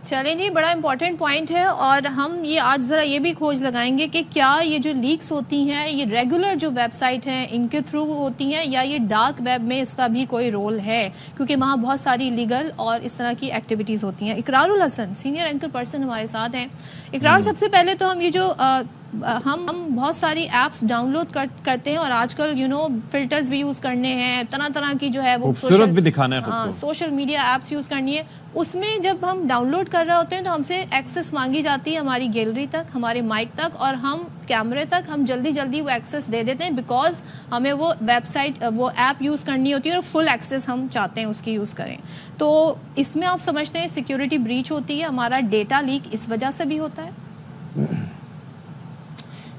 چلیں جی، بڑا important point ہے، اور ہم یہ آج ذرا یہ بھی کھوج لگائیں گے کہ کیا یہ جو لیکس ہوتی ہیں یہ ریگولر جو ویب سائٹ ہیں ان کے تھرو ہوتی ہیں یا یہ ڈارک ویب میں اس کا بھی کوئی رول ہے، کیونکہ وہاں بہت ساری لیگل اور اس طرح کی ایکٹیویٹیز ہوتی ہیں۔ اقرار الحسن سینئر اینکر پرسن ہمارے ساتھ ہیں۔ اقرار، سب سے پہلے تو ہم یہ جو ہم بہت ساری ایپس ڈاؤن لوڈ کرتے ہیں اور آج کل فلٹرز بھی یوز کرنے ہیں، طرح طرح کی جو ہے وہ خوبصورت بھی دکھانا ہے خود کو، سوشل میڈیا ایپس یوز کرنی ہے، اس میں جب ہم ڈاؤن لوڈ کر رہے ہوتے ہیں تو ہم سے ایکسس مانگی جاتی ہے ہماری گیلری تک، ہمارے مائک تک اور ہم کیمرے تک، ہم جلدی جلدی وہ ایکسس دے دیتے ہیں بیکاز ہمیں وہ ویب سائٹ وہ ایپ یوز کرنی ہوتی ہے اور فل ایکسس ہم چاہتے ہیں اس کی یوز کریں۔ تو اس میں آپ سمجھتے ہیں سیکیورٹی بریچ ہوتی ہے، ہمارا ڈیٹا لیک اس وجہ سے بھی ہوتا ہے؟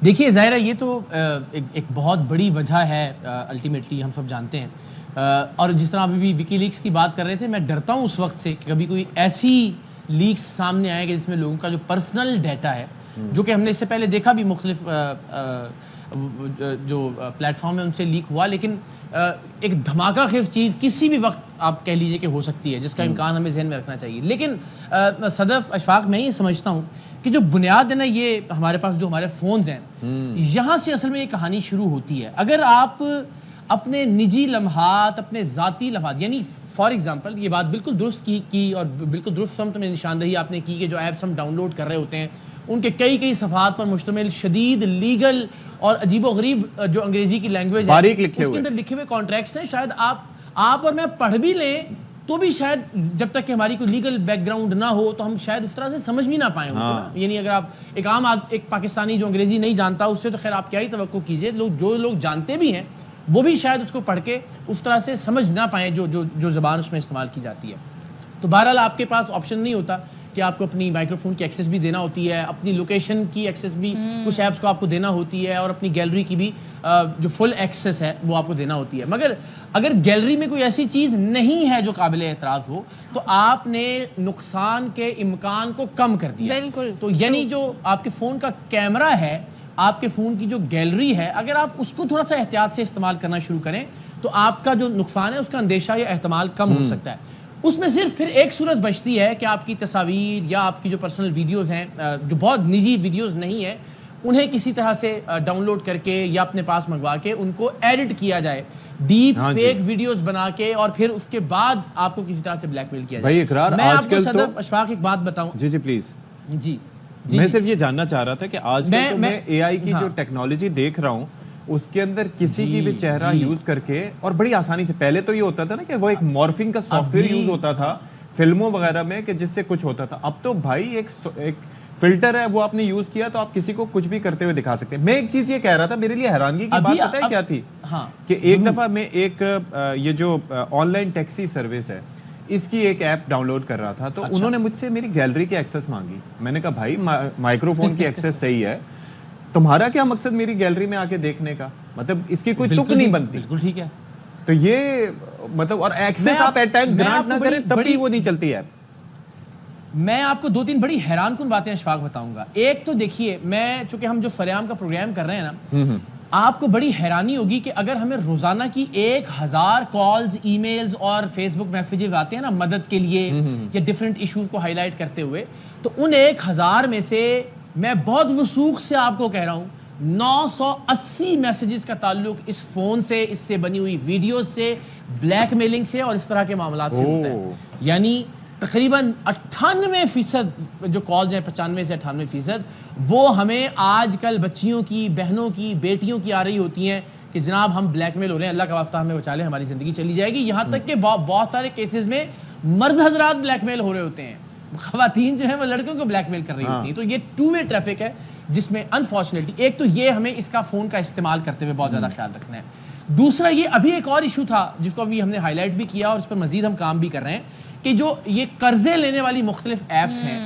دیکھیے ظاہرہ یہ تو ایک بہت بڑی وجہ ہے، الٹیمیٹلی ہم سب جانتے ہیں، اور جس طرح ابھی بھی وکی لیکس کی بات کر رہے تھے، میں ڈرتا ہوں اس وقت سے کہ کبھی کوئی ایسی لیکس سامنے آئے کہ جس میں لوگوں کا جو پرسنل ڈیٹا ہے، جو کہ ہم نے اس سے پہلے دیکھا بھی مختلف جو پلیٹ فارم ہے ان سے لیک ہوا، لیکن ایک دھماکہ خیز چیز کسی بھی وقت آپ کہہ لیجئے کہ ہو سکتی ہے، جس کا امکان ہمیں ذہن میں رکھنا چاہیے۔ لیکن صدف، اشفاق، میں یہ سمجھتا ہوں کہ جو بنیاد ہے نا، یہ ہمارے پاس جو ہمارے فونز ہیں، یہاں سے اصل میں یہ کہانی شروع ہوتی ہے۔ اگر آپ اپنے نجی لمحات، اپنے ذاتی لمحات، یعنی فار ایگزامپل یہ بات بالکل درست کی اور بالکل درست سمت میں نشاندہی آپ نے کی کہ جو ایپس ہم ڈاؤن لوڈ کر رہے ہوتے ہیں ان کے کئی صفحات پر مشتمل شدید لیگل اور عجیب و غریب جو انگریزی کی لینگویج ہے اس کے اندر لکھے ہوئے کانٹریکٹس ہیں، شاید آپ اور میں پڑھ بھی لیں تو بھی شاید جب تک کہ ہماری کوئی لیگل بیک گراؤنڈ نہ ہو تو ہم شاید اس طرح سے سمجھ بھی نہ پائیں گے۔ یعنی اگر آپ ایک پاکستانی جو انگریزی نہیں جانتا، اس سے تو خیر آپ کیا ہی توقع کیجئے، جو لوگ جانتے بھی ہیں وہ بھی شاید اس کو پڑھ کے اس طرح سے سمجھ نہ پائیں جو زبان اس میں استعمال کی جاتی ہے۔ تو بہرحال آپ کے پاس آپشن نہیں ہوتا کہ آپ کو اپنی مائکرو فون کی ایکسس بھی دینا ہوتی ہے، اپنی لوکیشن کی ایکسس بھی کچھ ایپس کو آپ کو دینا ہوتی ہے، اور اپنی گیلری کی بھی جو فل ایکسس ہے وہ آپ کو دینا ہوتی ہے۔ مگر اگر گیلری میں کوئی ایسی چیز نہیں ہے جو قابل اعتراض ہو تو آپ نے نقصان کے امکان کو کم کر دیا۔ بالکل۔ تو یعنی جو آپ کے فون کا کیمرہ ہے، آپ کے فون کی جو گیلری ہے، اگر آپ اس کو تھوڑا سا احتیاط سے استعمال کرنا شروع کریں تو آپ کا جو نقصان ہے اس کا اندیشہ یا احتمال کم ہو سکتا ہے۔ اس میں صرف پھر ایک صورت بچتی ہے کہ آپ کی تصاویر یا آپ کی جو پرسنل ویڈیوز ہیں، جو بہت نجی ویڈیوز نہیں ہیں، انہیں کسی طرح سے ڈاؤن لوڈ کر کے یا اپنے پاس منگوا کے ان کو ایڈٹ کیا جائے، ڈیپ فیک ویڈیوز بنا کے، اور پھر اس کے بعد آپ کو کسی طرح سے بلیک میل کیا جائے۔ میں آپ کو صدف، اشفاق، ایک بات بتاؤں۔ جی پلیز۔ جی میں صرف یہ جاننا چاہ رہا تھا کہ آج کل تو میں اے آئی کی جو ٹیکنالوجی دیکھ رہا ہوں اس کے اندر کسی کی بھی چہرہ یوز کر کے، اور بڑی آسانی سے، پہلے تو یہ ہوتا تھا نا کہ وہ ایک مورفنگ کا سافٹ ویئر یوز ہوتا تھا فلموں وغیرہ میں کہ جس سے کچھ ہوتا تھا، اب تو بھائی ایک فلٹر ہے وہ آپ نے یوز کیا تو آپ کسی کو کچھ بھی کرتے ہوئے دکھا سکتے ہیں۔ میں ایک چیز یہ کہہ رہا تھا، میرے لیے حیرانگی کی بات پتہ ہے کیا تھی کہ ایک دفعہ میں ایک یہ جو آن لائن ٹیکسی سروس ہے اس کی ایک ایپ ڈاؤن لوڈ کر رہا تھا، تو انہوں نے مجھ سے میری گیلری کی ایکسس مانگی۔ میں نے کہا بھائی مائکرو فون کی ایکسس صحیح ہے، تمہارا کیا مقصد میری گیلری میں آ کے دیکھنے کا؟ مطلب اس کی کوئی تک نہیں بنتی۔ بالکل ٹھیک ہے۔ تو یہ مطلب، اور ایکسس آپ ایٹ ٹائمز گرانٹ نہ کریں تب بھی وہ نہیں چلتی ہے۔ میں آپ کو 2-3 بڑی حیران کن باتیں اشفاق بتاؤں گا۔ ایک تو دیکھیے، چونکہ ہم جو فریام کا پروگرام کر رہے ہیں نا، آپ کو بڑی حیرانی ہوگی کہ اگر ہمیں روزانہ کی 1000 کالز، ای میلز اور فیس بک میسیجز آتے ہیں نا مدد کے لیے یا ڈیفرنٹ ایشوز کو ہائی لائٹ کرتے ہوئے، تو ان 1000 میں سے میں بہت وثوق سے آپ کو کہہ رہا ہوں 980 میسیجز کا تعلق اس فون سے، اس سے بنی ہوئی ویڈیوز سے، بلیک میلنگ سے اور اس طرح کے معاملات سے ہوتا ہے۔ یعنی تقریباً 98% جو کالز ہیں، 95 سے 98%، وہ ہمیں آج کل بچیوں کی، بہنوں کی، بیٹیوں کی آ رہی ہوتی ہیں کہ جناب ہم بلیک میل ہو رہے ہیں، اللہ کا واسطہ ہمیں بچا لیں، ہماری زندگی چلی جائے گی۔ یہاں تک کہ بہت سارے کیسز میں مرد حضرات بلیک میل ہو رہے ہوتے ہیں، خواتین جو ہیں وہ لڑکوں کو بلیک میل کر رہی ہوتی ہیں۔ تو یہ ٹو وے ٹریفک ہے جس میں انفارچونیٹلی ایک تو یہ ہمیں اس کا فون کا استعمال کرتے ہوئے بہت زیادہ خیال رکھنا ہے۔ دوسرا یہ ابھی ایک اور ایشو تھا جس کو ابھی ہم نے ہائی لائٹ بھی کیا اور اس پر مزید ہم کام بھی کر رہے ہیں کہ جو یہ قرضے لینے والی مختلف ایپس ہیں،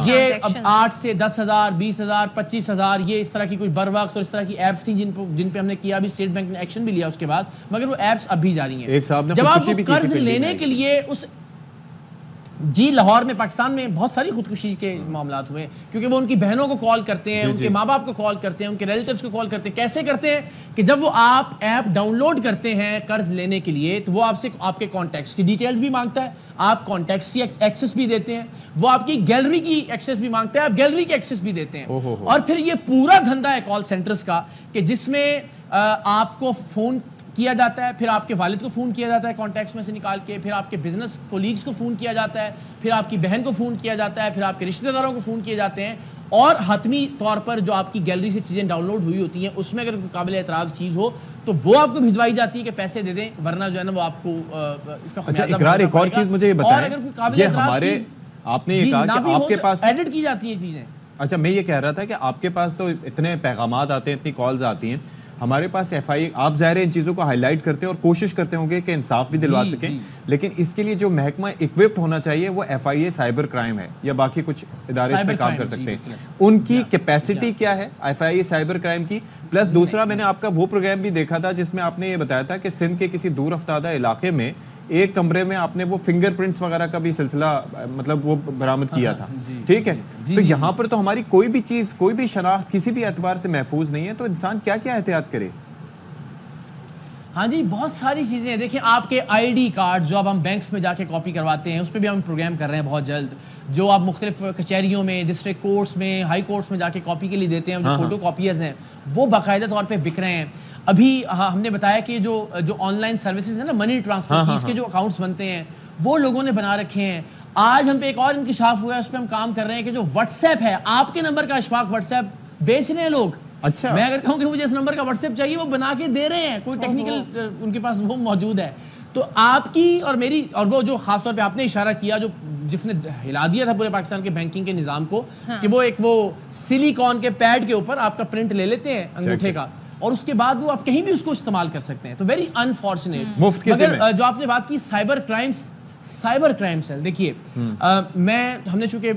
یہ اب 8 سے 10,000 20,000 25,000 یہ اس طرح کی کوئی بر وقت اور اس طرح کی ایپس تھیں جن پہ ہم نے کیا بھی، اسٹیٹ بینک نے ایکشن بھی لیا اس کے بعد، مگر وہ ایپس اب بھی جاری ہیں۔ جب آپ قرض لینے کے لیے جی لاہور میں پاکستان میں بہت ساری خودکشی کے معاملات ہوئے کیونکہ وہ ان کی بہنوں کو کال کرتے ہیں, ان کے ماں باپ کو کال کرتے ہیں, ان کے ریلیٹیوز کو کال کرتے ہیں. کیسے کرتے ہیں کہ جب وہ آپ ایپ ڈاؤن لوڈ کرتے ہیں قرض لینے کے لیے تو وہ آپ سے آپ کے کانٹیکٹس کی ڈیٹیلز بھی مانگتا ہے, آپ کانٹیکٹس کی ایکسس بھی دیتے ہیں, وہ آپ کی گیلری کی ایکسس بھی مانگتا ہے, آپ گیلری کی ایکسس بھی دیتے ہیں. اور پھر یہ پورا دھندا ہے کال سینٹرز کا کہ جس میں آپ کو فون کیا جاتا ہے, پھر آپ کے والد کو فون کیا جاتا ہے کانٹیکٹس میں سے نکال کے, پھر آپ کے بزنس کولیگز کو فون کیا جاتا ہے, پھر آپ کی بہن کو فون کیا جاتا ہے, پھر آپ کے رشتہ داروں کو فون کیے جاتے ہیں, اور حتمی طور پر جو آپ کی گیلری سے چیزیں ڈاؤن لوڈ ہوئی ہوتی ہیں اس میں اگر قابل اعتراض چیز ہو تو وہ آپ کو بھجوائی جاتی ہے کہ پیسے دے دیں ورنہ جو ہے نا وہ آپ کو اس کا خمیازہ. اقرار ایک اور چیز مجھے یہ بتائیں, یہ ہمارے آپ نے یہ کہا کہ آپ کے پاس ایڈٹ کی جاتی ہیں چیزیں. اچھا میں یہ کہہ رہا تھا کہ آپ کے پاس تو اتنے پیغامات آتے ہیں, اتنی کالز آتی ہیں, ہمارے پاس ایف آئی اے, آپ ظاہر ان چیزوں کو ہائی لائٹ کرتے ہیں اور کوشش کرتے ہوں گے کہ انصاف بھی دلوا سکیں, لیکن اس کے لیے جو محکمہ اکوپڈ ہونا چاہیے وہ F I A cyber crime ہے یا باقی کچھ ادارے اس پہ کام کر سکتے ہیں, ان کی کیپیسٹی کیا ہے F I A cyber crime کی. پلس دوسرا میں نے آپ کا وہ پروگرام بھی دیکھا تھا جس میں آپ نے یہ بتایا تھا کہ سندھ کے کسی دور افتادہ علاقے میں ایک کمرے میں آپ نے وہ فنگر پرنٹس وغیرہ کا بھی سلسلہ مطلب وہ برآمد کیا تھا, ٹھیک ہے. تو یہاں پر تو ہماری کوئی بھی چیز, کوئی بھی شناخت کسی بھی اعتبار سے محفوظ نہیں ہے, تو انسان کیا کیا احتیاط کرے؟ ہاں جی بہت ساری چیزیں ہیں. دیکھیں آپ کے آئی ڈی کارڈ جو اب ہم بینکس میں جا کے کاپی کرواتے ہیں اس پہ بھی ہم پروگرام کر رہے ہیں بہت جلد, جو آپ مختلف کچہریوں میں, ڈسٹرکٹ کورٹس میں, ہائی کورٹس میں جا کے کاپی کے لیے دیتے ہیں, جو فوٹو کاپیئرز ہیں وہ باقاعدہ طور پہ بک رہے ہیں. ابھی ہم نے بتایا کہ جو آن لائن سروسز ہیں نا, منی ٹرانسفر کی, اس کے جو اکاؤنٹس بنتے ہیں وہ لوگوں نے بنا رکھے ہیں. آج ہم پہ ایک اور انکشاف ہوا ہے, اس پہ ہم کام کر رہے ہیں کہ جو واٹس ایپ ہے, آپ کے نمبر کا اشفاق واٹس ایپ بیچ رہے ہیں لوگ. اچھا میں اگر کہوں کہ مجھے اس نمبر کا واٹس ایپ چاہیے وہ بنا کے دے رہے ہیں, کوئی ٹیکنیکل ان کے پاس وہ موجود ہے. تو آپ کی اور میری, اور وہ جو خاص طور پہ آپ نے اشارہ کیا جو جس نے ہلا دیا تھا پورے پاکستان کے بینکنگ کے نظام کو, کہ وہ ایک وہ سلیکون کے پیڈ کے اوپر آپ کا پرنٹ لے لیتے ہیں انگوٹھے کا اور اس کے بعد وہ آپ کہیں بھی اس کو استعمال کر سکتے ہیں. تو ویری انفارچونیٹ. مگر جو آپ نے بات کی سائبر کرائم سیل, دیکھیے ہم نے چونکہ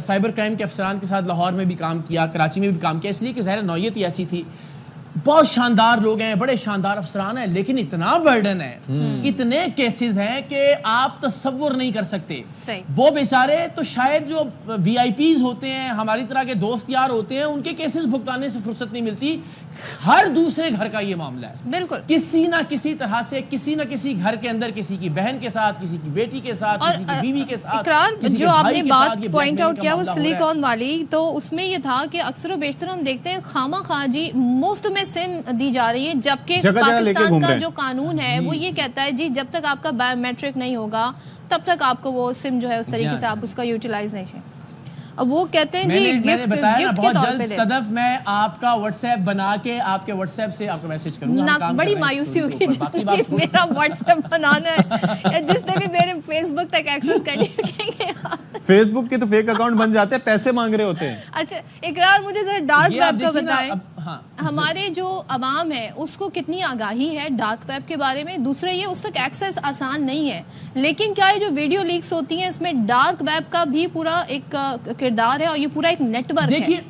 سائبر کرائم کے افسران کے ساتھ لاہور میں بھی کام کیا, کراچی میں بھی کام کیا, اس لیے کہ ظاہر نوعیت ہی ایسی تھی. بہت شاندار لوگ ہیں, بڑے شاندار افسران ہیں, لیکن اتنا برڈن ہے, اتنے کیسز ہیں کہ آپ تصور نہیں کر سکتے. وہ بیچارے تو شاید جو وی آئی پیز ہوتے ہیں, ہماری طرح کے دوست یار ہوتے ہیں, ان کے کیسز بھگتانے سے فرصت نہیں ملتی. ہر دوسرے گھر کا یہ معاملہ ہے, بالکل کسی نہ کسی طرح سے کسی نہ کسی گھر کے اندر کسی کی بہن کے ساتھ, کسی کی بیٹی کے ساتھ, کسی کی بیوی کے ساتھ. جو آپ نے بات پوائنٹ آؤٹ کیا وہ سلیکون والی, تو اس میں یہ تھا کہ اکثر و بیشتر ہم دیکھتے ہیں خواہ خواہ جی مفت میں سم دی جا رہی ہے, جبکہ پاکستان کا جو قانون ہے وہ یہ کہتا ہے جی جب تک آپ کا بایو میٹرک نہیں ہوگا تب تک آپ کو وہ سم جو ہے اس طریقے سے آپ اس کا یوٹیلائزیشن. اب وہ کہتے ہیں جی میں نے بتایا نا بہت جلد صدف میں آپ کا واٹس ایپ بنا کے آپ کے واٹس ایپ سے آپ کو میسج کروں گا. بڑی مایوسی ہوگی جس نے میرا واٹس ایپ بنانا ہے یا جس نے بھی میرے فیس بک تک ایکسس کرنی ہے. فیس بک کے تو فیک اکاؤنٹ بن جاتے ہیں, پیسے مانگ رہے ہوتے ہیں. اچھا اقرار مجھے ذرا ڈارک ویب کا بتائیں, ہمارے جو عوام ہے اس کو کتنی آگاہی ہے ڈارک ویب کے بارے میں؟ دوسرا یہ اس تک ایکسیس آسان نہیں ہے, لیکن کیا یہ جو ویڈیو لیکس ہوتی ہیں اس میں ڈارک ویب کا بھی پورا ایک کردار ہے اور یہ پورا ایک نیٹ ورک ہے؟ دیکھیے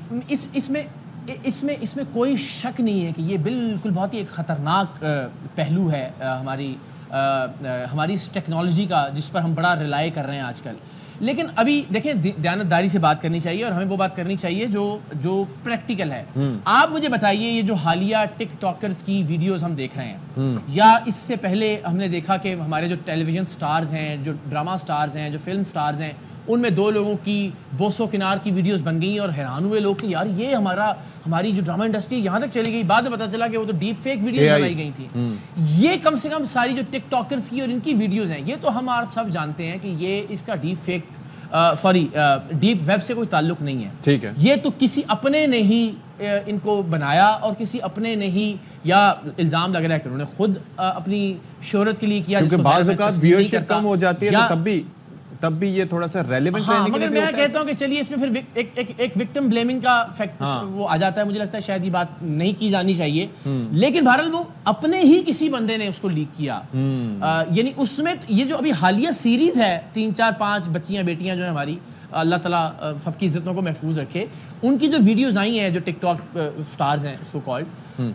اس میں کوئی شک نہیں ہے کہ یہ بالکل بہت ہی ایک خطرناک پہلو ہے ہماری اس ٹیکنالوجی کا جس پر ہم بڑا ریلائی کر رہے ہیں آج کل. لیکن ابھی دیکھیں دیانتداری سے بات کرنی چاہیے اور ہمیں وہ بات کرنی چاہیے جو پریکٹیکل ہے. آپ مجھے بتائیے یہ جو حالیہ ٹک ٹاکرز کی ویڈیوز ہم دیکھ رہے ہیں, یا اس سے پہلے ہم نے دیکھا کہ ہمارے جو ٹیلی ویژن سٹارز ہیں, جو ڈرامہ سٹارز ہیں, جو فلم سٹارز ہیں, ان میں 2 لوگوں کی بوسو کنار کی ویڈیوز بن گئی اور حیران ہوئے لوگ کہ یار یہ ہماری جو ڈرامہ انڈسٹری یہاں تک چلی گئی. بعد میں پتا چلا کہ وہ تو ڈیپ فیک ویڈیوز بنائی گئی تھی. یہ کم سے کم ساری جو ٹک ٹاکرز کی اور ان کی ویڈیوز ہیں, یہ تو ہم آپ سب جانتے ہیں کہ یہ اس کا ڈیپ فیک ڈیپ ویب سے کوئی تعلق نہیں ہے. ٹھیک ہے, یہ تو کسی اپنے نے ہی ان کو بنایا اور کسی اپنے نے ہی, یا الزام لگ رہا ہے کہ انہوں نے خود اپلی شہرت کے لیے کیا, کیونکہ بعض اوقات ویورشپ کم ہو جاتی ہے تو تب بھی یہ تھوڑا سا ریلیونٹ رہنے کے لیے. مگر میں کہتا ہوں کہ چلیے اس میں پھر ایک وکٹم بلیمنگ کا فیکٹ وہ آ جاتا ہے. مجھے لگتا ہے شاید یہ بات نہیں کی جانی چاہیے, لیکن بہرحال وہ اپنے ہی کسی بندے نے اس کو لیک کیا. یعنی اس میں یہ جو ابھی حالیہ سیریز ہے 3 4 5 بچیاں بیٹیاں جو ہیں ہماری, اللہ تعالیٰ سب کی عزتوں کو محفوظ رکھے, ان کی جو ویڈیوز آئی ہیں جو ٹک ٹاک سٹارز ہیں سو کالڈ,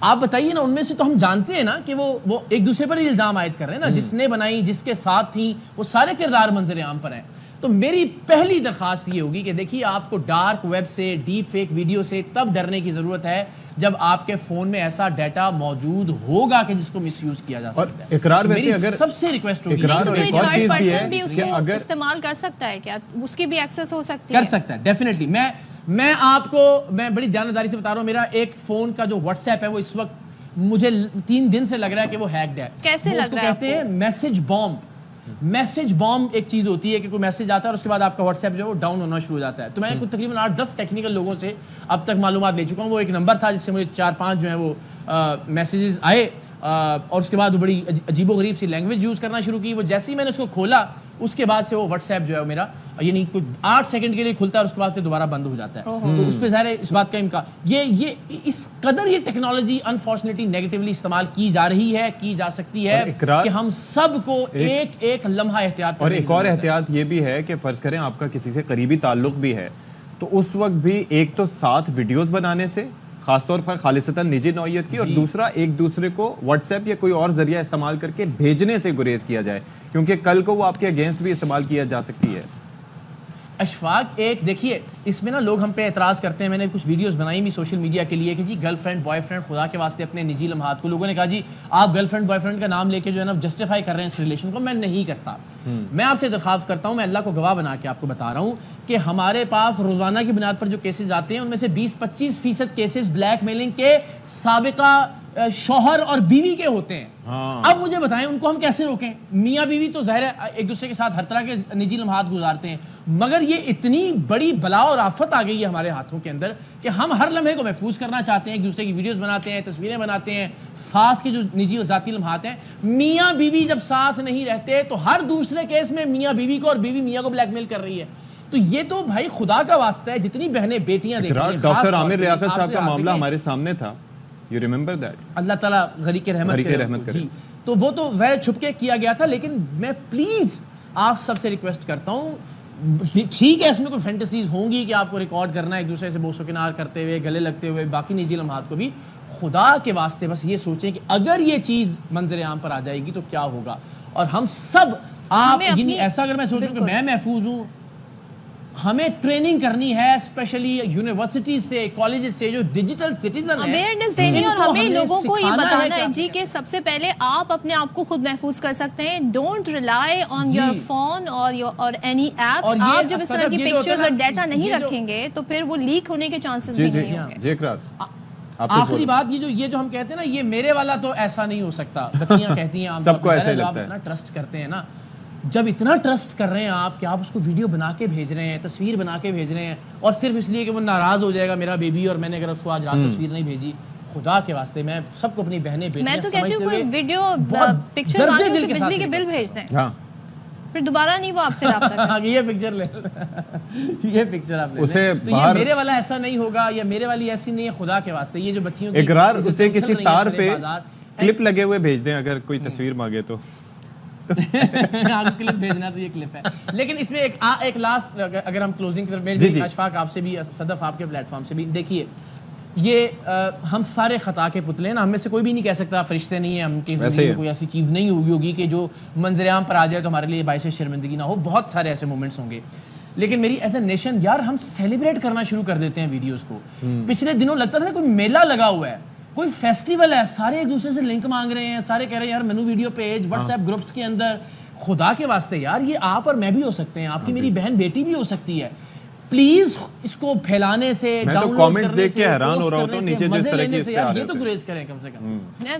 آپ بتائیے نا ان میں سے تو ہم جانتے ہیں نا کہ وہ ایک دوسرے پر ہی الزام عائد کر رہے ہیں نا, جس نے بنائی, جس کے ساتھ تھی, وہ سارے کردار منظر عام پر ہیں. تو میری پہلی درخواست یہ ہوگی کہ دیکھیے آپ کو ڈارک ویب سے، ڈیپ فیک ویڈیو سے تب ڈرنے کی ضرورت ہے جب آپ کے فون میں ایسا ڈیٹا موجود ہوگا کہ جس کو مس یوز کیا جا سکتا ہے. اقرار ویسے اگر سب سے ریکویسٹ ہوگی بھی اس کو استعمال کر سکتا ہے کیا؟ اس کی بھی ایکسس ہو سکتی ہے؟ کر سکتا ہے ڈیفینیٹلی. میں آپ کو میں بڑی دیانتداری سے بتا رہا ہوں، میرا ایک فون کا جو واٹس ایپ ہے وہ اس وقت مجھے 3 دن سے لگ رہا ہے کہ وہ ہیکڈ ہے. کیسے لگ رہا ہے؟ کہتے ہیں میسج بامب. میسج بامب ایک چیز ہوتی ہے کہ کوئی میسج آتا ہے اور اس کے بعد آپ کا واٹس ایپ جو ہے وہ ڈاؤن ہونا شروع ہو جاتا ہے. تو میں تقریباً 8-10 ٹیکنیکل لوگوں سے اب تک معلومات لے چکا ہوں. وہ ایک نمبر تھا جس سے مجھے 4-5 جو ہیں وہ میسیجز آئے اور اس کے بعد وہ بڑی عجیب و غریب سی لینگویج یوز کرنا شروع کی. وہ جیسے ہی میں نے اس کو کھولا اس کے بعد سے وہ واٹس ایپ جو ہے میرا یعنی کوئی 8 سیکنڈ کے لیے کھلتا ہے اور اس کے بعد سے دوبارہ بند ہو جاتا ہے. تو اس پہ ظاہر ہے اس بات کا امکان یہ اس قدر یہ ٹیکنالوجی انفارچونیٹلی نیگیٹولی استعمال کی جا رہی ہے، کی جا سکتی ہے کہ ہم سب کو ایک لمحہ احتیاط. اور ایک اور احتیاط یہ بھی ہے کہ فرض کریں آپ کا کسی سے قریبی تعلق بھی ہے تو اس وقت بھی ایک تو ساتھ ویڈیوز بنانے سے خاص طور پر خالصتاً نجی نوعیت کی، اور دوسرا ایک دوسرے کو واٹس ایپ یا کوئی اور ذریعہ استعمال کر کے بھیجنے سے گریز کیا جائے کیونکہ کل کو وہ آپ کے اگینسٹ بھی استعمال کیا جا سکتی ہے. اشفاق ایک دیکھیے اس میں نا لوگ ہم پہ اعتراض کرتے ہیں. میں نے کچھ ویڈیوز بنائی بھی سوشل میڈیا کے لیے کہ جی گرل فرینڈ بوائے فرینڈ، خدا کے واسطے اپنے نجی لمحات کو. لوگوں نے کہا جی آپ گرل فرینڈ بوائے فرینڈ کا نام لے کے جو ہے نا جسٹیفائی کر رہے ہیں اس ریلیشن کو. میں نہیں کرتا. میں آپ سے درخواست کرتا ہوں، میں اللہ کو گواہ بنا کے آپ کو بتا رہا ہوں کہ ہمارے پاس روزانہ کی بنیاد پر جو کیسز آتے ہیں ان میں سے 20-25% کیسز بلیک میلنگ کے سابقہ شوہر اور بیوی کے ہوتے ہیں. اب مجھے بتائیں ان کو ہم کیسے روکیں؟ میاں بیوی تو ظاہر ہے ایک دوسرے کے ساتھ ہر طرح کے نجی لمحات گزارتے ہیں، مگر یہ اتنی بڑی بلا اور آفت آ گئی ہے ہمارے ہاتھوں کے اندر کہ ہم ہر لمحے کو محفوظ کرنا چاہتے ہیں، ایک دوسرے کی ویڈیوز بناتے ہیں، تصویریں بناتے ہیں، ساتھ کے جو نجی و ذاتی لمحات ہیں. میاں بیوی جب ساتھ نہیں رہتے تو ہر دوسرے کیس میں میاں بیوی کو اور بیوی میاں کو بلیک میل کر رہی ہے. تو یہ تو بھائی خدا کا واسطہ ہے جتنی بہنیں بیٹیاں دیکھیں. ڈاکٹر عامر لیاقت صاحب کا معاملہ ہمارے سامنے تھا. You remember that? اللہ تعالیٰ غریق رحمت کرے. تو وہ تو غیر چھپ کے کیا گیا تھا، لیکن میں پلیز آپ سب سے ریکویسٹ کرتا ہوں، ٹھیک ہے اس میں کوئی فینٹیسیز ہوں گی کہ آپ کو ریکارڈ کرنا ہے ایک دوسرے سے بوس و کنار کرتے ہوئے، گلے لگتے ہوئے، باقی نجی لمحات کو بھی. خدا کے واسطے بس یہ سوچیں کہ اگر یہ چیز منظر عام پر آ جائے گی تو کیا ہوگا. اور ہم سب آپ یعنی ایسا اگر میں سوچوں کہ میں محفوظ ہوں، ہمیں ٹریننگ کرنی ہے اسپیشلی یونیورسٹی سے، کالج سے جو ڈیجیٹل سٹیزن ہیں، اویئرنیس دینی اور ہمیں لوگوں کو یہ بتانا ہے جی کہ سب سے پہلے آپ اپنے آپ کو خود محفوظ کر سکتے ہیں. Don't rely on your phone اور اینی ایپس. آپ جب اس طرح کی پکچرز اور ڈیٹا نہیں رکھیں گے تو پھر وہ لیک ہونے کے چانسز بھی نہیں ہوں گے. آخری بات یہ جو ہم کہتے ہیں نا یہ میرے والا تو ایسا نہیں ہو سکتا. بچیاں کہتی ہیں سب کو ایسے لگتا ہے. آپ اتنا ٹرسٹ کرتے ہیں نا، جب اتنا ٹرسٹ کر رہے ہیں آپ کہ آپ اس کو ویڈیو بنا کے بھیج رہے ہیں، تصویر بنا کے بھیج رہے ہیں، اور صرف اس لیے کہ وہ ناراض ہو جائے گا میرا بیبی اور میں نے اگر اس کو آج رات تصویر نہیں بھیجی. خدا کے واسطے میں سب کو اپنی بہنیں بیٹیاں میں تو کہتی ہوں کوئی ویڈیو پکچر مانگے اسے بجلی کے بل بھیج دیں، پھر دوبارہ نہیں وہ آپ سے رابطہ کریں. یہ پکچر لے یہ پکچر آپ لے تو یہ میرے والا ایسا نہیں ہوگا یا میرے والی ایسی نہیں ہے. خدا کے واسطے یہ جو بچیوں کی اقرار اسے کسی تار پہ کلپ لگے ہوئے بھیج دیں اگر کوئی تصویر مانگے تو. کلپ بھیجنا تو یہ کلپ ہے. لیکن اس میں ایک لاسٹ اگر ہم کلوزنگ کی طرف اشفاق آپ سے بھی، صدف آپ کے پلیٹ فارم سے بھی دیکھیے، یہ ہم سارے خطا کے پتلے ہیں نا، ہم میں سے کوئی بھی نہیں کہہ سکتا فرشتے نہیں ہیں، ہم کی کوئی ایسی چیز نہیں ہوگی کہ جو منظر عام پر آ جائے تو ہمارے لیے باعث شرمندگی نہ ہو. بہت سارے ایسے مومنٹس ہوں گے، لیکن میری ایز اے نیشن یار ہم سیلیبریٹ کرنا شروع کر دیتے ہیں ویڈیوز کو. پچھلے دنوں لگتا تھا کوئی میلہ لگا ہوا ہے، کوئی فیسٹیول ہے، سارے ایک دوسرے سے لنک مانگ رہے ہیں، سارے کہہ رہے ہیں یار مینو video page WhatsApp groups کے اندر. خدا کے واسطے یار یہ آپ اور میں بھی ہو سکتے ہیں، آپ کی میری بہن بیٹی بھی ہو سکتی ہے. پلیز اس کو پھیلانے سے، ڈاؤن لوڈ کرنے سے، حیران ہو رہا ہوں نیچے جس طرح کی یہ تو گریز کریں کم سے کم. میں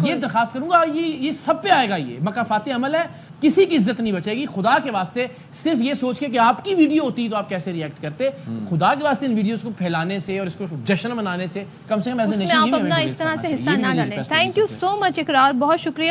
یہ درخواست کروں گا، یہ سب پہ آئے گا، یہ مکافات عمل ہے، کسی کی عزت نہیں بچے گی. خدا کے واسطے صرف یہ سوچ کے کہ آپ کی ویڈیو ہوتی تو آپ کیسے ریئیکٹ کرتے، خدا کے واسطے ان ویڈیوز کو پھیلانے سے اور اس کو جشن منانے سے کم ایز اے نیشن آپ اپنا اس طرح سے حصہ نہ ڈالیں. تھینک یو سو مچ اقرار، بہت شکریہ.